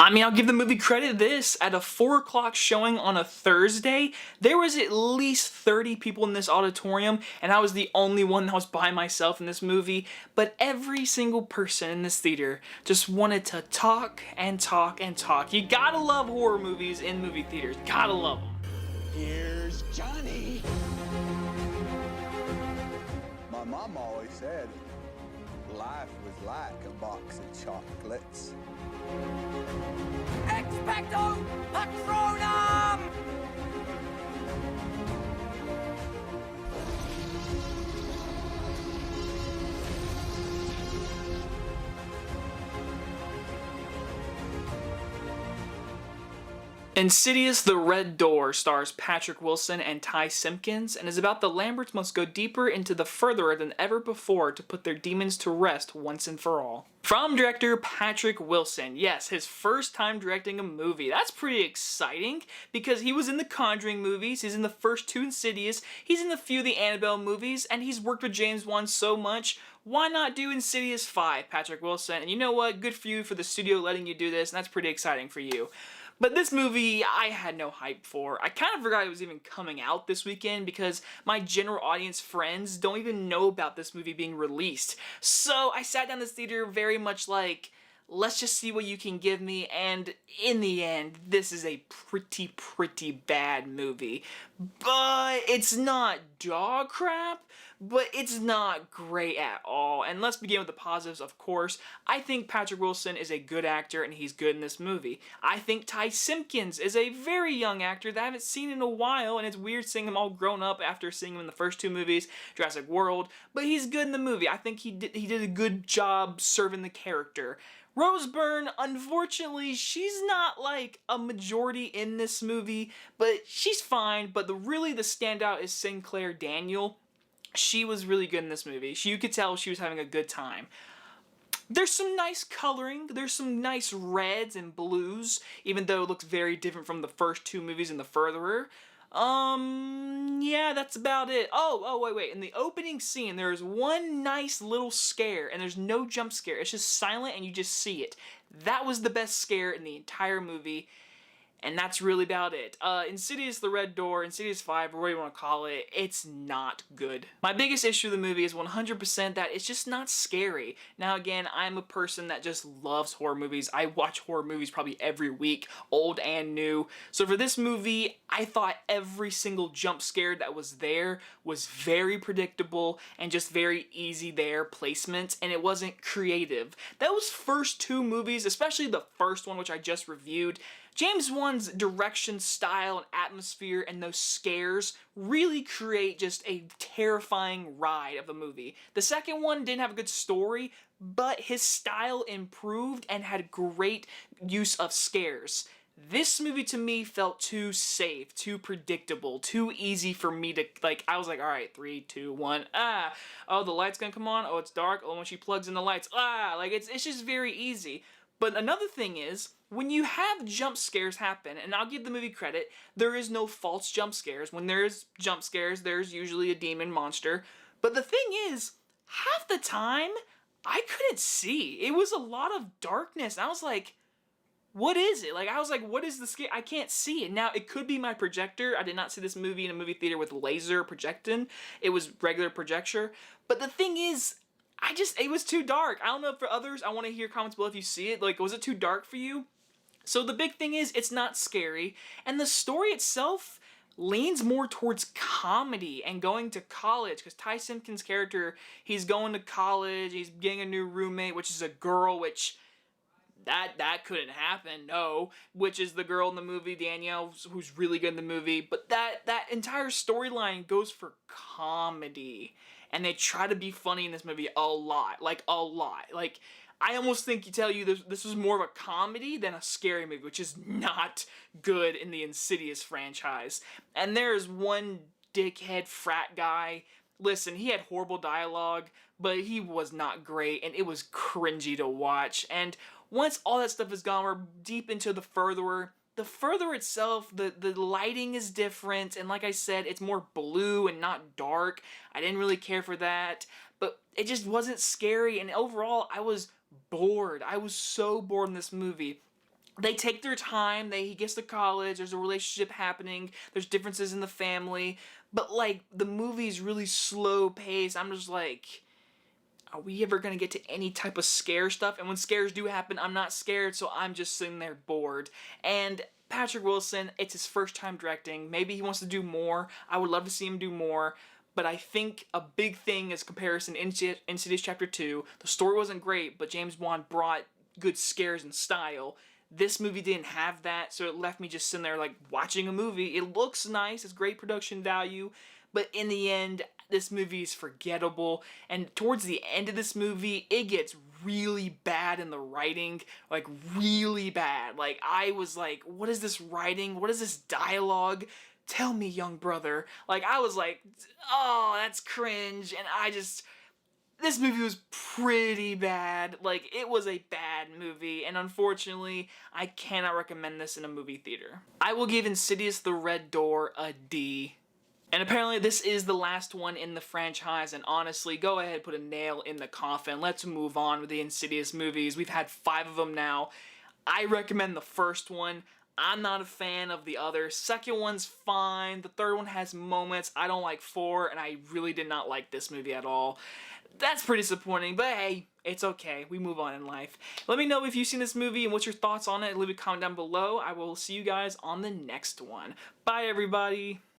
I mean, I'll give the movie credit this. At a 4 o'clock showing on a Thursday, there was at least 30 people in this auditorium, and I was the only one that was by myself in this movie, but every single person in this theater just wanted to talk and talk and talk. You gotta love horror movies in movie theaters. Gotta love them. Here's Johnny. My mom always said life was like a box of chocolates. Expecto Patronum! Insidious The Red Door stars Patrick Wilson and Ty Simpkins and is about the Lamberts must go deeper into the furtherer than ever before to put their demons to rest once and for all. From director Patrick Wilson. Yes, his first time directing a movie. That's pretty exciting because he was in the Conjuring movies, he's in the first 2 Insidious, he's in the few of the Annabelle movies, and he's worked with James Wan so much. Why not do Insidious 5, Patrick Wilson? And you know what? Good for you for the studio letting you do this, and that's pretty exciting for you. But this movie, I had no hype for. I kind of forgot it was even coming out this weekend because my general audience friends don't even know about this movie being released. So I sat down this theater very much like, let's just see what you can give me, and in the end, this is a pretty bad movie. But it's not dog crap, but it's not great at all. And let's begin with the positives, of course. I think Patrick Wilson is a good actor, and he's good in this movie. I think Ty Simpkins is a very young actor that I haven't seen in a while, and it's weird seeing him all grown up after seeing him in the first 2 movies, Jurassic World, but he's good in the movie. I think he did a good job serving the character. Rose Byrne, unfortunately, she's not like a majority in this movie, but she's fine. But the standout is Sinclair Daniel. She was really good in this movie. You could tell she was having a good time. There's some nice coloring, there's some nice reds and blues, even though it looks very different from the first 2 movies in The Furtherer. Yeah, that's about it. Wait. In the opening scene, there's one nice little scare, and there's no jump scare. It's just silent, and you just see it. That was the best scare in the entire movie, and that's really about it. Insidious The Red Door, Insidious 5, or whatever you want to call it, it's not good. My biggest issue with the movie is 100% that it's just not scary. Now again, I'm a person that just loves horror movies. I watch horror movies probably every week, old and new. So for this movie, I thought every single jump scare that was there was very predictable and just very easy there placement, and it wasn't creative. Those first 2 movies, especially the first one, which I just reviewed, James Wan's direction, style, and atmosphere and those scares really create just a terrifying ride of the movie. The second one didn't have a good story, but his style improved and had great use of scares. This movie to me felt too safe, too predictable, too easy for me to, I was like, alright, 3, 2, 1, oh, the light's gonna come on, oh, it's dark, oh, when she plugs in the lights, it's just very easy. But another thing is, when you have jump scares happen, and I'll give the movie credit, there is no false jump scares. When there's jump scares, there's usually a demon monster. But the thing is, half the time, I couldn't see. It was a lot of darkness. I was like, what is it? What is the scare? I can't see it. Now, it could be my projector. I did not see this movie in a movie theater with laser projecting. It was regular projector. But the thing is, it was too dark. I don't know for others. I want to hear comments below if you see it. Was it too dark for you? So the big thing is, it's not scary. And the story itself leans more towards comedy and going to college. Because Ty Simpkins' character, he's going to college. He's getting a new roommate, which is a girl, which that couldn't happen, no. Which is the girl in the movie, Danielle, who's really good in the movie. But that entire storyline goes for comedy. And they try to be funny in this movie a lot. A lot. I almost think this was more of a comedy than a scary movie, which is not good in the Insidious franchise. And there's one dickhead frat guy. Listen, he had horrible dialogue, but he was not great, and it was cringy to watch. And once all that stuff is gone, we're deep into The Furtherer. The Furtherer itself, the lighting is different, and like I said, it's more blue and not dark. I didn't really care for that, but it just wasn't scary, and overall, I was bored. I was so bored in this movie. they take their time. He gets to college. There's a relationship happening. There's differences in the family. But, like, the movie's really slow paced. I'm just like, are we ever going to get to any type of scare stuff? And when scares do happen, I'm not scared, so I'm just sitting there bored. And Patrick Wilson, it's his first time directing. Maybe he wants to do more. I would love to see him do more. But I think a big thing is comparison to Insidious Chapter 2. The story wasn't great, but James Wan brought good scares and style. This movie didn't have that, so it left me just sitting there like watching a movie. It looks nice, it's great production value, but in the end, this movie is forgettable. And towards the end of this movie, it gets really bad in the writing, like really bad. Like I was like, what is this writing? What is this dialogue? Tell me, young brother. Like I was like, oh, that's cringe. And this movie was pretty bad. Like, it was a bad movie, and unfortunately, I cannot recommend this in a movie theater. I will give Insidious The Red Door a D. And apparently this is the last one in the franchise, and honestly, go ahead, put a nail in the coffin. Let's move on with the Insidious movies. We've had 5 of them now. I recommend the first one. I'm not a fan of the others. Second one's fine. The third one has moments. I don't like 4, and I really did not like this movie at all. That's pretty disappointing, but hey, it's okay. We move on in life. Let me know if you've seen this movie and what's your thoughts on it. Leave a comment down below. I will see you guys on the next one. Bye, everybody.